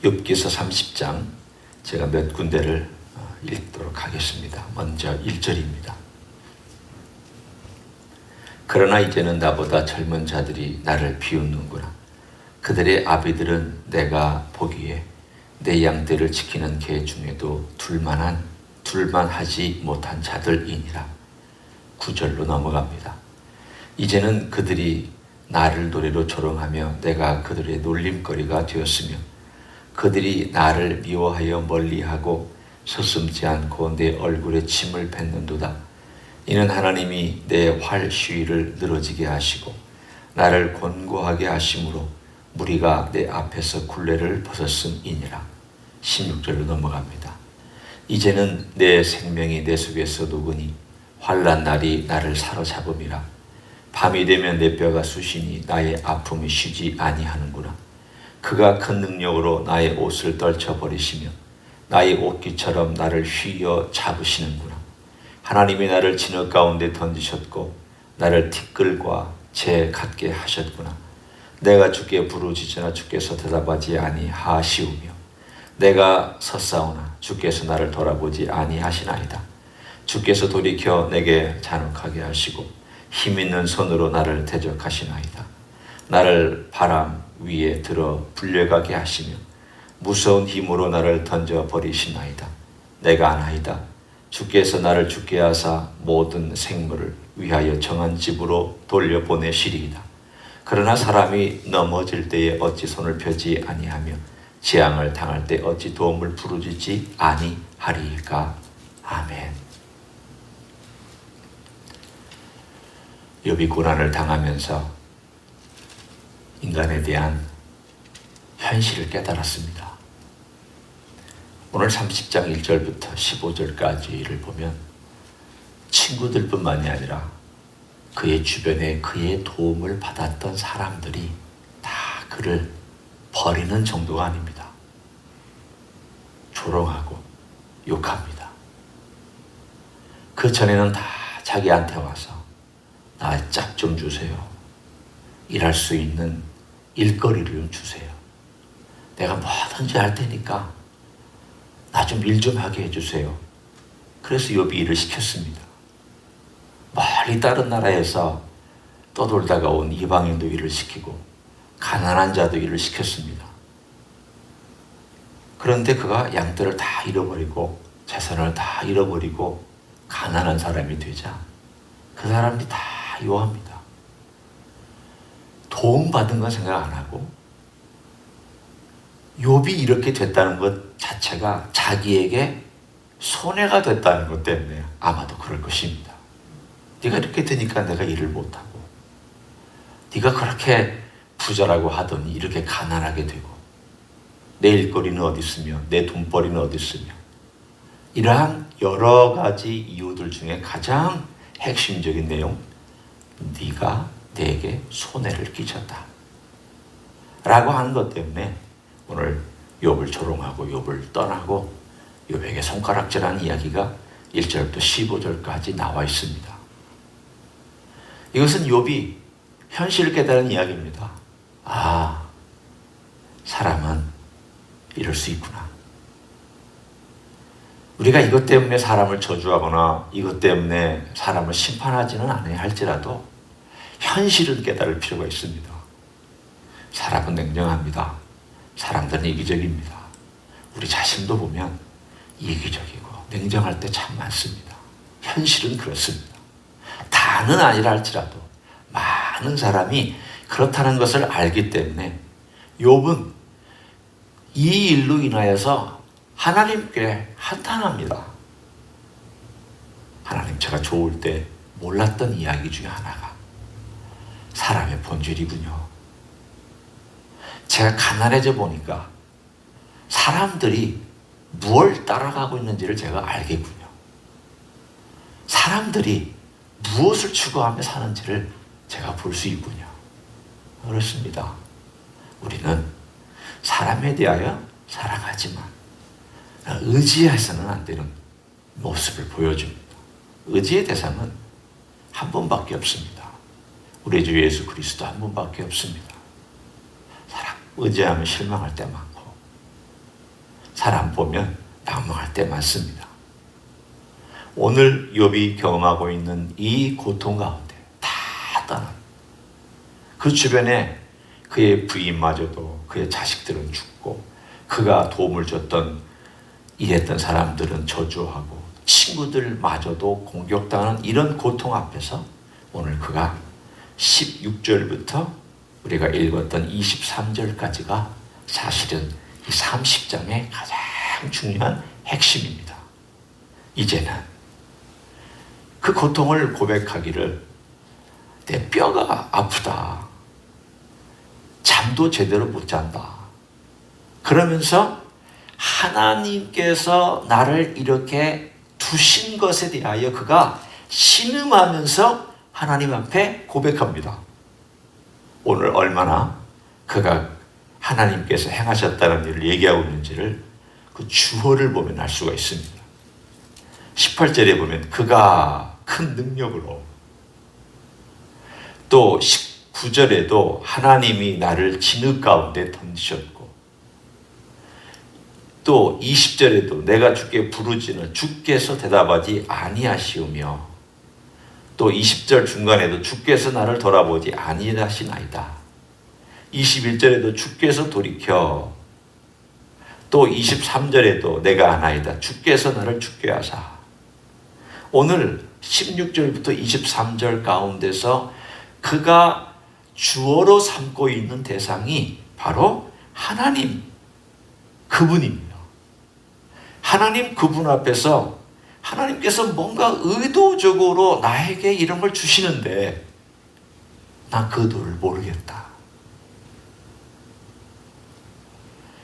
욥기서 30장 제가 몇 군데를 읽도록 하겠습니다. 먼저 1절입니다. 그러나 이제는 나보다 젊은 자들이 나를 비웃는구나. 그들의 아비들은 내가 보기에 내 양떼를 지키는 개 중에도 둘만하지 못한 자들이니라. 9절로 넘어갑니다. 이제는 그들이 나를 노래로 조롱하며 내가 그들의 놀림거리가 되었으며 그들이 나를 미워하여 멀리하고 서슴지 않고 내 얼굴에 침을 뱉는도다. 이는 하나님이 내 활 시위를 늘어지게 하시고 나를 곤고하게 하심으로 무리가 내 앞에서 굴레를 벗었음이니라. 16절로 넘어갑니다. 이제는 내 생명이 내 속에서 녹으니 환난 날이 나를 사로잡음이라. 밤이 되면 내 뼈가 쑤시니 나의 아픔이 쉬지 아니하는구나. 그가 큰 능력으로 나의 옷을 떨쳐버리시며 나의 옷깃처럼 나를 휘어 잡으시는구나. 하나님이 나를 진흙 가운데 던지셨고 나를 티끌과 재 같게 하셨구나. 내가 주께 부르짖으나 주께서 대답하지 아니하시우며 내가 섰사오나 주께서 나를 돌아보지 아니하시나이다. 주께서 돌이켜 내게 잔혹하게 하시고 힘있는 손으로 나를 대적하시나이다. 나를 바람 위에 들어 불려가게 하시며 무서운 힘으로 나를 던져버리시나이다. 내가 아나이다. 주께서 나를 죽게 하사 모든 생물을 위하여 정한 집으로 돌려보내시리이다. 그러나 사람이 넘어질 때에 어찌 손을 펴지 아니하며 재앙을 당할 때 어찌 도움을 부르짖지 아니하리이까. 아멘. 욥이 고난을 당하면서 인간에 대한 현실을 깨달았습니다. 오늘 30장 1절부터 15절까지를 보면 친구들뿐만이 아니라 그의 주변에 그의 도움을 받았던 사람들이 다 그를 버리는 정도가 아닙니다. 조롱하고 욕합니다. 그 전에는 다 자기한테 와서 나 짝 좀 주세요. 일할 수 있는 일거리를 좀 주세요. 내가 뭐든지 할 테니까 나 좀 일 좀 하게 해주세요. 그래서 욥이 일을 시켰습니다. 멀리 다른 나라에서 떠돌다가 온 이방인도 일을 시키고 가난한 자도 일을 시켰습니다. 그런데 그가 양떼를 다 잃어버리고 재산을 다 잃어버리고 가난한 사람이 되자 그 사람들이 다 요합니다. 도움받은 건 생각 안 하고 욥이 이렇게 됐다는 것 자체가 자기에게 손해가 됐다는 것 때문에 아마도 그럴 것입니다. 네가 이렇게 되니까 내가 일을 못하고 네가 그렇게 부자라고 하더니 이렇게 가난하게 되고 내 일거리는 어디 있으며 내 돈벌이는 어디 있으며 이러한 여러 가지 이유들 중에 가장 핵심적인 내용, 네가 내게 손해를 끼쳤다 라고 하는 것 때문에 오늘 욥을 조롱하고 욥을 떠나고 욥에게 손가락질하는 이야기가 1절부터 15절까지 나와 있습니다. 이것은 욥이 현실을 깨달은 이야기입니다. 아, 사람은 이럴 수 있구나. 우리가 이것 때문에 사람을 저주하거나 이것 때문에 사람을 심판하지는 않아야 할지라도 현실은 깨달을 필요가 있습니다. 사람은 냉정합니다. 사람들은 이기적입니다. 우리 자신도 보면 이기적이고 냉정할 때 참 많습니다. 현실은 그렇습니다. 다는 아니라 할지라도 많은 사람이 그렇다는 것을 알기 때문에 욥은 이 일로 인하여서 하나님께 한탄합니다. 하나님, 제가 좋을 때 몰랐던 이야기 중에 하나가 사람의 본질이군요. 제가 가난해져 보니까 사람들이 무엇을 따라가고 있는지를 제가 알겠군요. 사람들이 무엇을 추구하며 사는지를 제가 볼 수 있군요. 그렇습니다. 우리는 사람에 대하여 사랑하지만 의지해서는 안 되는 모습을 보여줍니다. 의지의 대상은 한 분밖에 없습니다. 우리 주 예수 그리스도 한 분밖에 없습니다. 사람 의지하면 실망할 때 많고 보면 방황할 때 많습니다. 오늘 욥이 경험하고 있는 이 고통 가운데 다 떠나 그 주변에 그의 부인마저도 그의 자식들은 죽고 그가 도움을 줬던 일했던 사람들은 저주하고 친구들마저도 공격당하는 이런 고통 앞에서 오늘 그가 16절부터 우리가 읽었던 23절까지가 사실은 이 30장의 가장 중요한 핵심입니다. 이제는 그 고통을 고백하기를 내 뼈가 아프다. 잠도 제대로 못 잔다. 그러면서 하나님께서 나를 이렇게 두신 것에 대하여 그가 신음하면서 하나님 앞에 고백합니다. 오늘 얼마나 그가 하나님께서 행하셨다는 일을 얘기하고 있는지를 그 주어를 보면 알 수가 있습니다. 18절에 보면 그가 큰 능력으로, 또 19절에도 하나님이 나를 진흙 가운데 던지셨고, 또 20절에도 내가 주께 부르지는 주께서 대답하지 아니하시오며, 또 20절 중간에도 주께서 나를 돌아보지 아니하시나이다. 21절에도 주께서 돌이켜, 또 23절에도 내가 하나이다. 주께서 나를 죽게 하사. 오늘 16절부터 23절 가운데서 그가 주어로 삼고 있는 대상이 바로 하나님 그분입니다. 하나님 그분 앞에서 하나님께서 뭔가 의도적으로 나에게 이런 걸 주시는데 나 그 의도를 모르겠다.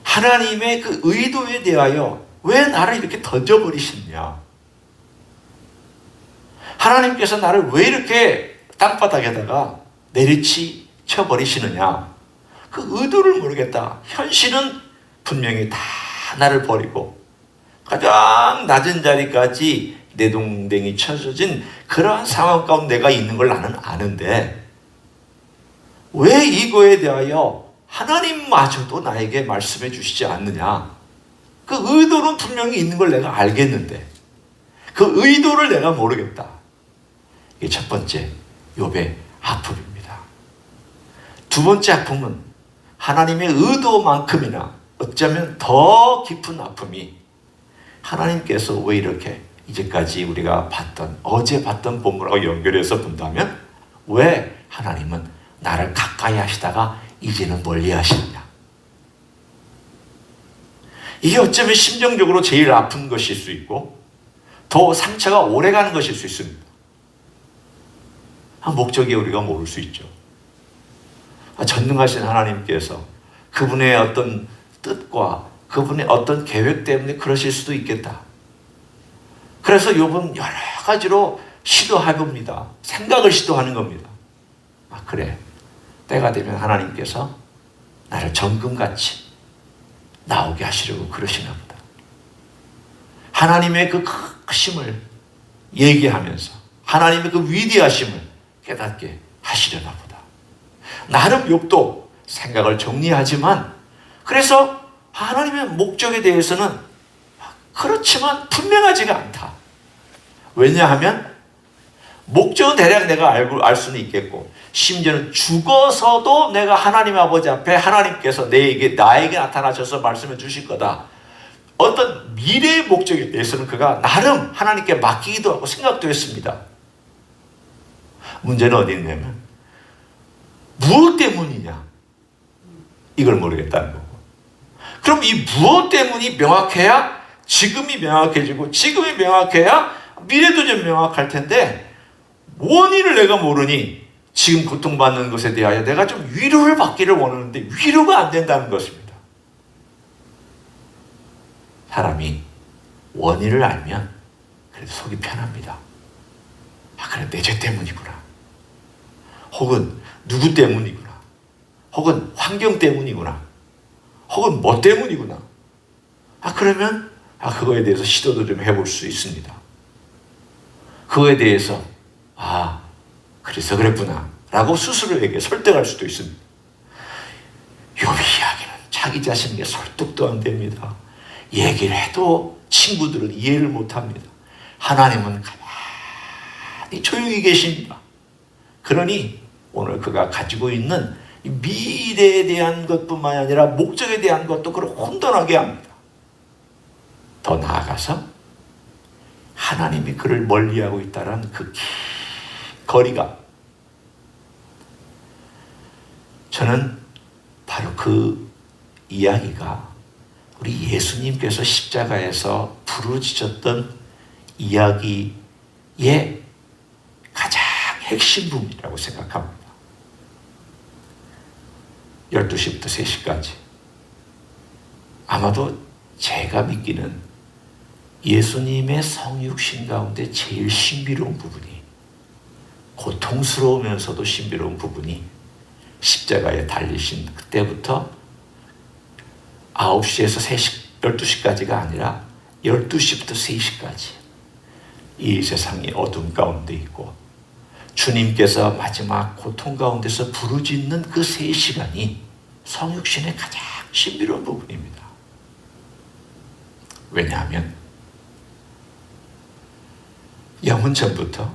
하나님의 그 의도에 대하여 왜 나를 이렇게 던져버리시느냐? 하나님께서 나를 왜 이렇게 땅바닥에다가 내리치쳐 버리시느냐? 그 의도를 모르겠다. 현실은 분명히 다 나를 버리고 가장 낮은 자리까지 내동댕이 쳐져진 그러한 상황 가운데 내가 있는 걸 나는 아는데 왜 이거에 대하여 하나님마저도 나에게 말씀해 주시지 않느냐? 그 의도는 분명히 있는 걸 내가 알겠는데 그 의도를 내가 모르겠다. 이게 첫 번째 욥의 아픔입니다. 두 번째 아픔은 하나님의 의도만큼이나 어쩌면 더 깊은 아픔이 하나님께서 왜 이렇게 이제까지 우리가 봤던 어제 봤던 본문하고 연결해서 본다면 왜 하나님은 나를 가까이 하시다가 이제는 멀리 하시느냐? 이게 어쩌면 심정적으로 제일 아픈 것일 수 있고 더 상처가 오래가는 것일 수 있습니다. 목적이 우리가 모를 수 있죠. 전능하신 하나님께서 그분의 어떤 뜻과 그분의 어떤 계획 때문에 그러실 수도 있겠다. 그래서 욥은 여러 가지로 시도해봅니다. 생각을 시도하는 겁니다. 그래. 때가 되면 하나님께서 나를 정금같이 나오게 하시려고 그러시나 보다. 하나님의 그 크심을 얘기하면서 하나님의 그 위대하심을 깨닫게 하시려나 보다. 나름 욥도 생각을 정리하지만 그래서 하나님의 목적에 대해서는 그렇지만 분명하지가 않다. 왜냐하면 목적은 대략 내가 알 수는 있겠고 심지어는 죽어서도 내가 하나님 아버지 앞에 하나님께서 나에게 나타나셔서 말씀해 주실 거다. 어떤 미래의 목적에 대해서는 그가 나름 하나님께 맡기기도 하고 생각도 했습니다. 문제는 어디 있냐면 무엇 때문이냐? 이걸 모르겠다는 거고. 그럼 이 무엇 때문이 명확해야 지금이 명확해지고 지금이 명확해야 미래도 좀 명확할 텐데 원인을 내가 모르니 지금 고통받는 것에 대하여 내가 좀 위로를 받기를 원하는데 위로가 안 된다는 것입니다. 사람이 원인을 알면 그래도 속이 편합니다. 그래 내 죄 때문이구나. 혹은 누구 때문이구나. 혹은 환경 때문이구나. 혹은 뭐 때문이구나. 그러면 그거에 대해서 시도도 좀 해볼 수 있습니다. 그거에 대해서 그래서 그랬구나 라고 스스로에게 설득할 수도 있습니다. 욥의 이야기는 자기 자신에게 설득도 안 됩니다. 얘기를 해도 친구들은 이해를 못합니다. 하나님은 가만히 조용히 계십니다. 그러니 오늘 그가 가지고 있는 미래에 대한 것뿐만 아니라 목적에 대한 것도 그를 혼돈하게 합니다. 더 나아가서 하나님이 그를 멀리하고 있다는 그 거리가, 저는 바로 그 이야기가 우리 예수님께서 십자가에서 부르짖었던 이야기의 가장 핵심 부분이라고 생각합니다. 12시부터 3시까지. 아마도 제가 믿기는 예수님의 성육신 가운데 제일 신비로운 부분이, 고통스러우면서도 신비로운 부분이 십자가에 달리신 그때부터 9시에서 12시까지가 아니라 12시부터 3시까지 이 세상이 어둠 가운데 있고 주님께서 마지막 고통 가운데서 부르짖는 그 3시간이 성육신의 가장 신비로운 부분입니다. 왜냐하면 영원 전부터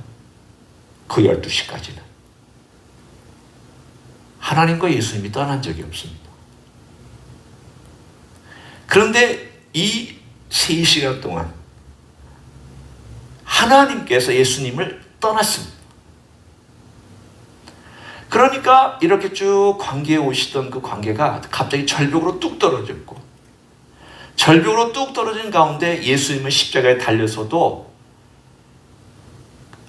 그 12시까지는 하나님과 예수님이 떠난 적이 없습니다. 그런데 이 3시간 동안 하나님께서 예수님을 떠났습니다. 그러니까 이렇게 쭉 관계에 오시던 그 관계가 갑자기 절벽으로 뚝 떨어졌고, 절벽으로 뚝 떨어진 가운데 예수님은 십자가에 달려서도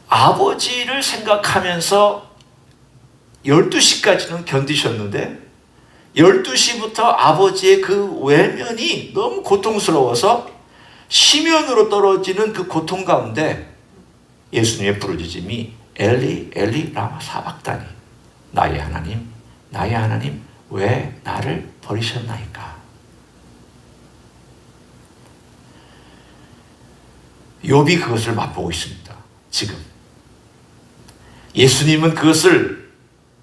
아버지를 생각하면서 12시까지는 견디셨는데 12시부터 아버지의 그 외면이 너무 고통스러워서 심연으로 떨어지는 그 고통 가운데 예수님의 부르짖음이 엘리 엘리 라마 사박다니, 나의 하나님 왜 나를 버리셨나이까. 욥이 그것을 맛보고 있습니다. 지금 예수님은 그것을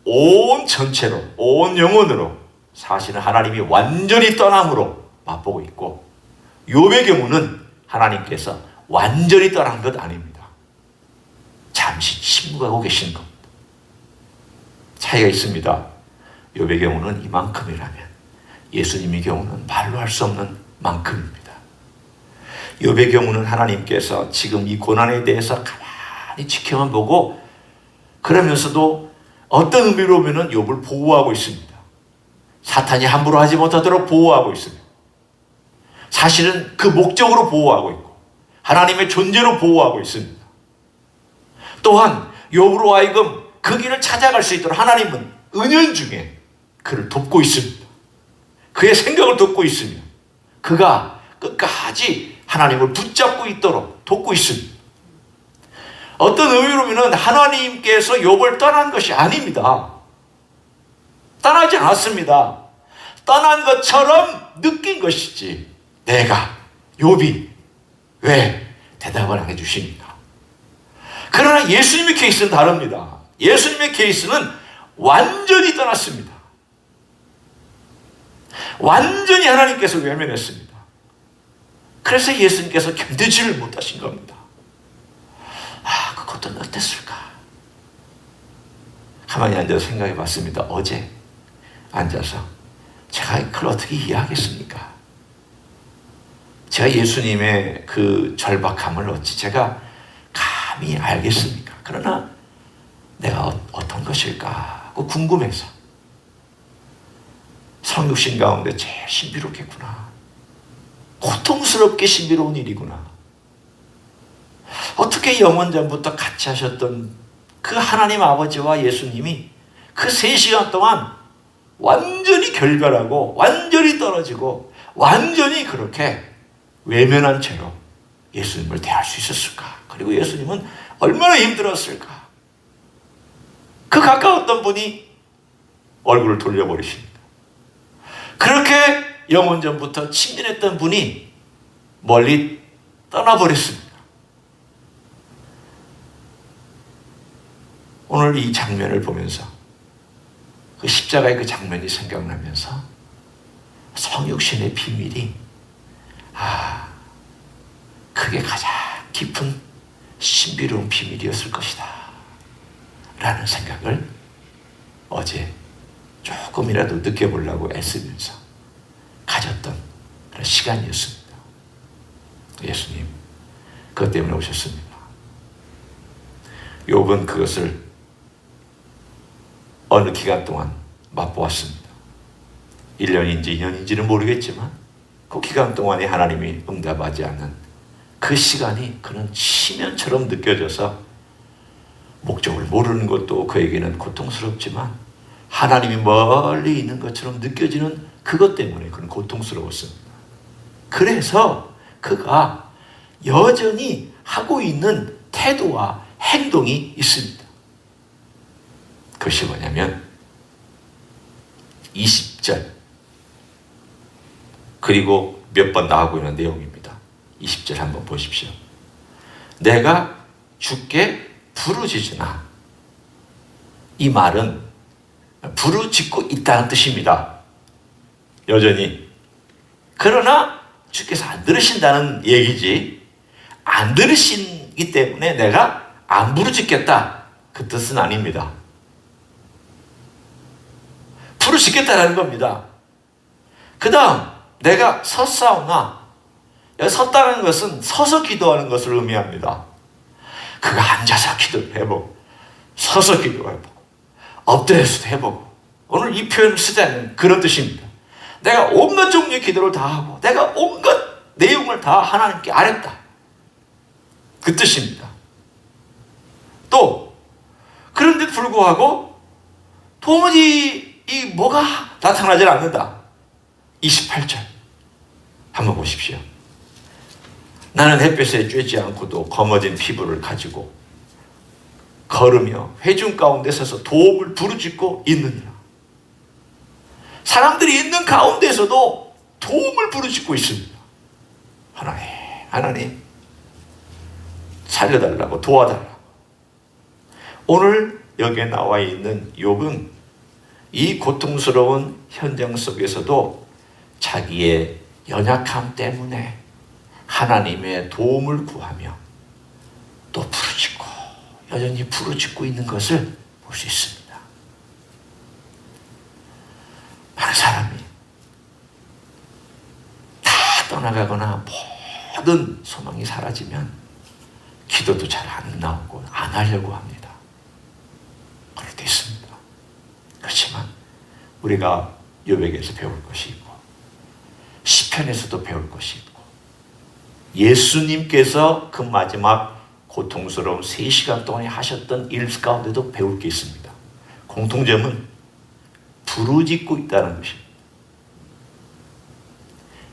온 전체로, 온 영혼으로, 사실은 하나님이 완전히 떠남으로 맛보고 있고, 욥의 경우는 하나님께서 완전히 떠난 것 아닙니다. 잠시 침묵하고 계신 겁니다. 차이가 있습니다. 욥의 경우는 이만큼이라면 예수님의 경우는 말로 할 수 없는 만큼입니다. 욥의 경우는 하나님께서 지금 이 고난에 대해서 가만히 지켜만 보고, 그러면서도 어떤 의미로 보면 욥을 보호하고 있습니다. 사탄이 함부로 하지 못하도록 보호하고 있습니다. 사실은 그 목적으로 보호하고 있고 하나님의 존재로 보호하고 있습니다. 또한 욥으로 하여금 그 길을 찾아갈 수 있도록 하나님은 은연중에 그를 돕고 있습니다. 그의 생각을 돕고 있으며 그가 끝까지 하나님을 붙잡고 있도록 돕고 있습니다. 어떤 의미로 보면 하나님께서 욥을 떠난 것이 아닙니다. 떠나지 않았습니다. 떠난 것처럼 느낀 것이지, 내가 욥이 왜 대답을 안 해주십니까? 그러나 예수님의 케이스는 다릅니다. 예수님의 케이스는 완전히 떠났습니다. 완전히 하나님께서 외면했습니다. 그래서 예수님께서 견디지를 못하신 겁니다. 그것도 어땠을까? 가만히 앉아서 생각해 봤습니다. 어제 앉아서 제가 그걸 어떻게 이해하겠습니까? 제가 예수님의 그 절박함을 어찌 제가 감히 알겠습니까? 그러나 내가 어떤 것일까 하고 궁금해서, 성육신 가운데 제일 신비롭겠구나, 고통스럽게 신비로운 일이구나, 어떻게 영원 전부터 같이 하셨던 그 하나님 아버지와 예수님이 그 3시간 동안 완전히 결별하고 완전히 떨어지고 완전히 그렇게 외면한 채로 예수님을 대할 수 있었을까? 그리고 예수님은 얼마나 힘들었을까? 그 가까웠던 분이 얼굴을 돌려버리십니다. 그렇게 영원 전부터 친밀했던 분이 멀리 떠나버렸습니다. 오늘 이 장면을 보면서, 그 십자가의 그 장면이 생각나면서 성육신의 비밀이 신비로운 비밀이었을 것이다 라는 생각을 어제 조금이라도 느껴보려고 애쓰면서 가졌던 그런 시간이었습니다. 예수님 그것 때문에 오셨습니다. 욥은 그것을 어느 기간 동안 맛보았습니다. 1년인지 2년인지는 모르겠지만 그 기간 동안에 하나님이 응답하지 않는 그 시간이 그는 시면처럼 느껴져서 목적을 모르는 것도 그에게는 고통스럽지만 하나님이 멀리 있는 것처럼 느껴지는 그것 때문에 그는 고통스러웠습니다. 그래서 그가 여전히 하고 있는 태도와 행동이 있습니다. 그것이 뭐냐면 20절 그리고 몇 번 나오고 있는 내용입니다. 20절 한번 보십시오. 내가 주께 부르짖으나, 이 말은 부르짖고 있다는 뜻입니다. 여전히. 그러나 주께서 안 들으신다는 얘기지, 안 들으시기 때문에 내가 안 부르짖겠다 그 뜻은 아닙니다. 부르짖겠다라는 겁니다. 그 다음 내가 섰사오나, 여기 섰다는 것은 서서 기도하는 것을 의미합니다. 그가 앉아서 기도를 해보고 서서 기도해보고 엎드려서도 해보고, 오늘 이 표현을 쓰자면 그런 뜻입니다. 내가 온갖 종류의 기도를 다 하고 내가 온갖 내용을 다 하나님께 아뢰다 그 뜻입니다. 또 그런데 불구하고 도무지 이 뭐가 나타나질 않는다. 28절 한번 보십시오. 나는 햇볕에 쬐지 않고도 검어진 피부를 가지고 걸으며 회중 가운데 서서 도움을 부르짖고 있느니라. 사람들이 있는 가운데서도 도움을 부르짖고 있습니다. 하나님 살려달라고, 도와달라고. 오늘 여기에 나와 있는 욥은 이 고통스러운 현장 속에서도 자기의 연약함 때문에 하나님의 도움을 구하며 또 부르짖고, 여전히 부르짖고 있는 것을 볼 수 있습니다. 많은 사람이 다 떠나가거나 모든 소망이 사라지면 기도도 잘 안 나오고 안 하려고 합니다. 그럴 때 있습니다. 그렇지만 우리가 욥에게서 배울 것이 있고 시편에서도 배울 것이 있고 예수님께서 그 마지막 고통스러운 3시간 동안에 하셨던 일 가운데도 배울 게 있습니다. 공통점은 부르짖고 있다는 것입니다.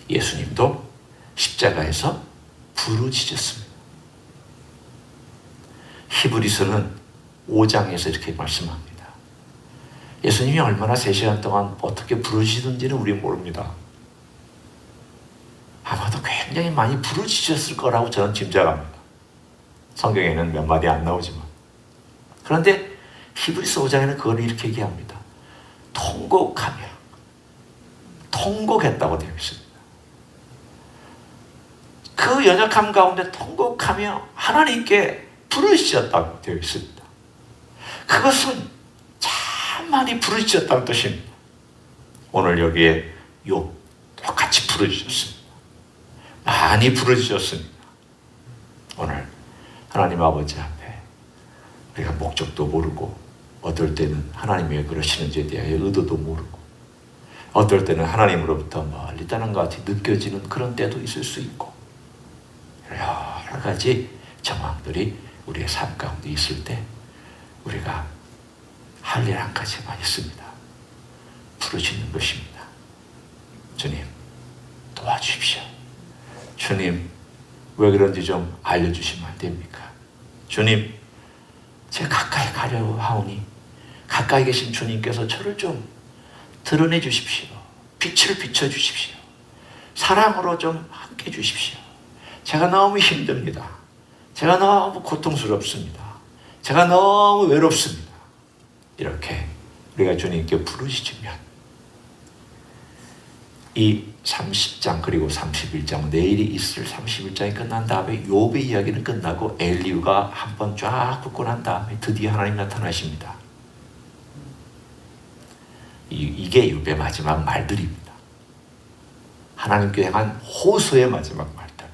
예수님도 십자가에서 부르짖었습니다. 히브리서는 5장에서 이렇게 말씀합니다. 예수님이 얼마나 3시간 동안 어떻게 부르짖는지는 우리는 모릅니다. 아마도 굉장히 많이 부르짖었을 거라고 저는 짐작합니다. 성경에는 몇 마디 안 나오지만. 그런데 히브리서 5장에는 그걸 이렇게 얘기합니다. 통곡하며, 통곡했다고 되어 있습니다. 그 연약함 가운데 통곡하며 하나님께 부르짖었다고 되어 있습니다. 그것은 참 많이 부르짖었다는 뜻입니다. 오늘 여기에 욥 똑같이 부르짖었습니다. 많이 부르짖었습니다. 오늘 하나님 아버지 앞에 우리가 목적도 모르고, 어떨 때는 하나님이 왜 그러시는지에 대하여 의도도 모르고, 어떨 때는 하나님으로부터 멀리 떠난 것 같이 느껴지는 그런 때도 있을 수 있고, 여러 가지 정황들이 우리의 삶 가운데 있을 때 우리가 할 일 한 가지만 있습니다. 부르짖는 것입니다. 주님 도와주십시오. 주님 왜 그런지 좀 알려주시면 안 됩니까? 주님 제가 가까이 가려고 하오니 가까이 계신 주님께서 저를 좀 드러내 주십시오. 빛을 비춰주십시오. 사랑으로 좀 함께 해주십시오. 제가 너무 힘듭니다. 제가 너무 고통스럽습니다. 제가 너무 외롭습니다. 이렇게 우리가 주님께 부르짖으면 이 30장 그리고 31장 내일이 있을 31장이 끝난 다음에 욥의 이야기는 끝나고 엘리후가 한 번 쫙 붙고 난 다음에 드디어 하나님 나타나십니다. 이게 욥의 마지막 말들입니다. 하나님께 향한 호소의 마지막 말들.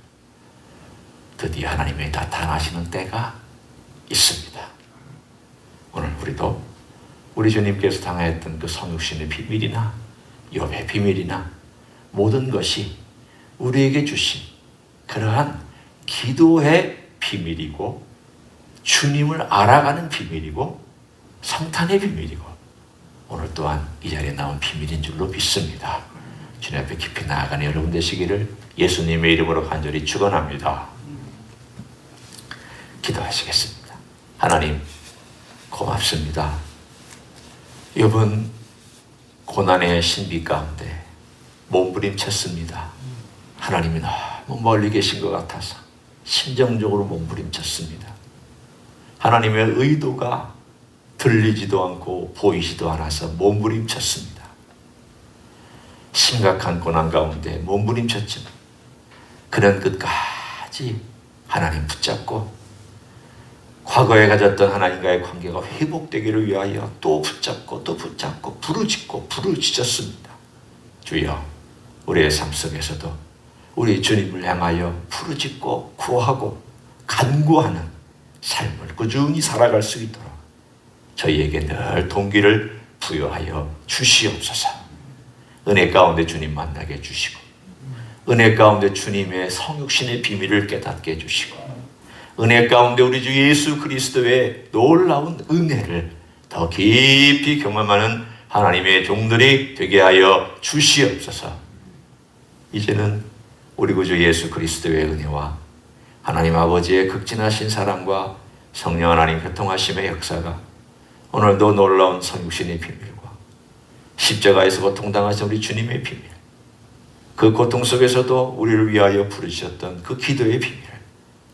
드디어 하나님이 나타나시는 때가 있습니다. 오늘 우리도 우리 주님께서 당하였던 그 성육신의 비밀이나 욥의 비밀이나 모든 것이 우리에게 주신 그러한 기도의 비밀이고 주님을 알아가는 비밀이고 성탄의 비밀이고 오늘 또한 이 자리에 나온 비밀인 줄로 믿습니다. 주님 앞에 깊이 나아가는 여러분 되시기를 예수님의 이름으로 간절히 축원합니다. 기도하시겠습니다. 하나님 고맙습니다. 욥은 고난의 신비 가운데 몸부림쳤습니다. 하나님이 너무 멀리 계신 것 같아서 심정적으로 몸부림쳤습니다. 하나님의 의도가 들리지도 않고 보이지도 않아서 몸부림쳤습니다. 심각한 고난 가운데 몸부림쳤지만 그는 끝까지 하나님 붙잡고 과거에 가졌던 하나님과의 관계가 회복되기를 위하여 또 붙잡고 부르짖었습니다. 주여, 우리의 삶 속에서도 우리 주님을 향하여 부르짖고 구하고 간구하는 삶을 꾸준히 살아갈 수 있도록 저희에게 늘 동기를 부여하여 주시옵소서. 은혜 가운데 주님 만나게 해주시고 은혜 가운데 주님의 성육신의 비밀을 깨닫게 해주시고 은혜 가운데 우리 주 예수 그리스도의 놀라운 은혜를 더 깊이 경험하는 하나님의 종들이 되게 하여 주시옵소서. 이제는 우리 구주 예수 그리스도의 은혜와 하나님 아버지의 극진하신 사랑과 성령 하나님 교통하심의 역사가 오늘도 놀라운 성육신의 비밀과 십자가에서 고통당하신 우리 주님의 비밀, 그 고통 속에서도 우리를 위하여 부르셨던 그 기도의 비밀을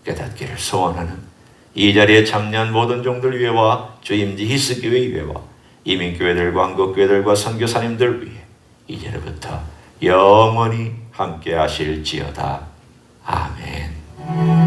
깨닫기를 소원하는 이 자리에 참여한 모든 종들 위에와 주임지 히스교회 위에와 이민교회들과 한국교회들과 선교사님들 위해 이제부터 영원히 함께 하실지어다. 아멘.